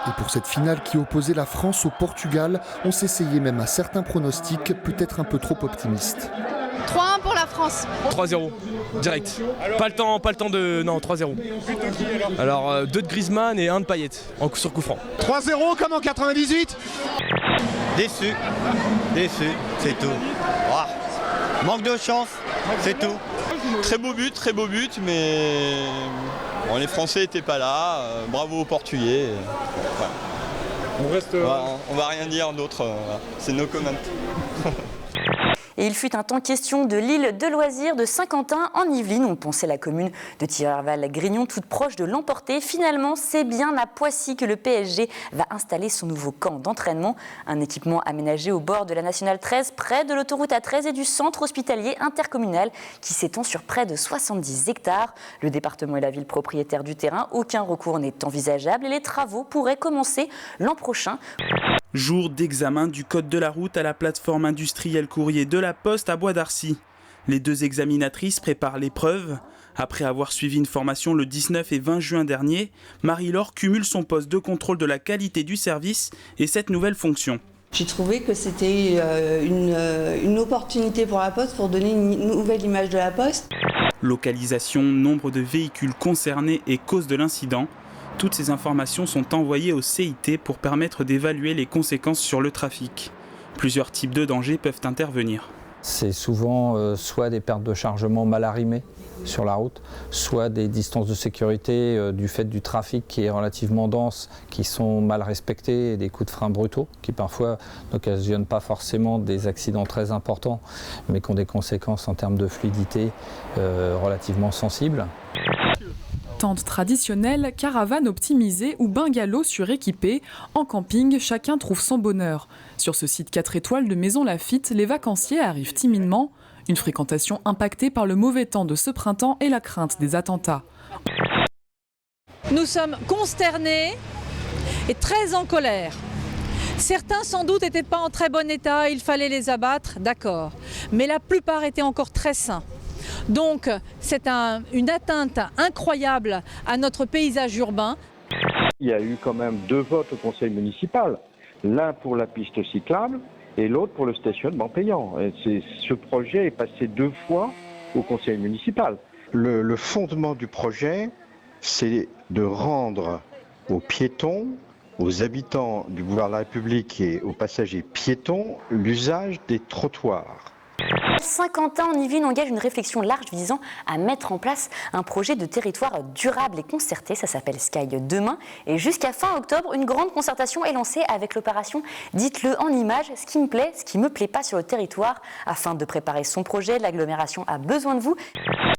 Et pour cette finale qui opposait la France au Portugal, on s'essayait même à certains pronostics, peut-être un peu trop optimistes. 3-1 pour la France. 3-0, direct. Pas le temps de... Non, 3-0. Alors 2 de Griezmann et 1 de Payet, sur coup franc. 3-0 comme en 98. Déçu, c'est tout. Manque de chance, c'est tout. Très beau but, mais bon, les Français n'étaient pas là. Bravo aux Portugais. On va rien dire d'autre, c'est no comment. Et il fut un temps question de l'île de loisirs de Saint-Quentin en Yvelines. On pensait la commune de Thiverval-Grignon toute proche de l'emporter. Finalement, c'est bien à Poissy que le PSG va installer son nouveau camp d'entraînement. Un équipement aménagé au bord de la Nationale 13, près de l'autoroute A13 et du centre hospitalier intercommunal qui s'étend sur près de 70 hectares. Le département et la ville propriétaires du terrain, aucun recours n'est envisageable et les travaux pourraient commencer l'an prochain. Jour d'examen du code de la route à la plateforme industrielle courrier de la Poste à Bois d'Arcy. Les 2 examinatrices préparent l'épreuve. Après avoir suivi une formation le 19 et 20 juin dernier, Marie-Laure cumule son poste de contrôle de la qualité du service et cette nouvelle fonction. J'ai trouvé que c'était une opportunité pour la Poste pour donner une nouvelle image de la Poste. Localisation, nombre de véhicules concernés et cause de l'incident. Toutes ces informations sont envoyées au CIT pour permettre d'évaluer les conséquences sur le trafic. Plusieurs types de dangers peuvent intervenir. C'est souvent soit des pertes de chargement mal arrimées sur la route, soit des distances de sécurité du fait du trafic qui est relativement dense, qui sont mal respectées, et des coups de frein brutaux qui parfois n'occasionnent pas forcément des accidents très importants, mais qui ont des conséquences en termes de fluidité relativement sensibles. Tente traditionnelle, caravane optimisée ou bungalow suréquipé, en camping, chacun trouve son bonheur. Sur ce site 4 étoiles de Maison Lafitte, les vacanciers arrivent timidement. Une fréquentation impactée par le mauvais temps de ce printemps et la crainte des attentats. Nous sommes consternés et très en colère. Certains sans doute n'étaient pas en très bon état, il fallait les abattre, d'accord. Mais la plupart étaient encore très sains. Donc c'est une atteinte incroyable à notre paysage urbain. Il y a eu quand même 2 votes au conseil municipal, l'un pour la piste cyclable et l'autre pour le stationnement payant. Et ce projet est passé 2 fois au conseil municipal. Le fondement du projet, c'est de rendre aux piétons, aux habitants du boulevard de la République et aux passagers piétons l'usage des trottoirs. Saint-Quentin en Yvelines engage une réflexion large visant à mettre en place un projet de territoire durable et concerté. Ça s'appelle Sky Demain. Et jusqu'à fin octobre, une grande concertation est lancée avec l'opération Dites-le en images, ce qui me plaît pas sur le territoire. Afin de préparer son projet, l'agglomération a besoin de vous.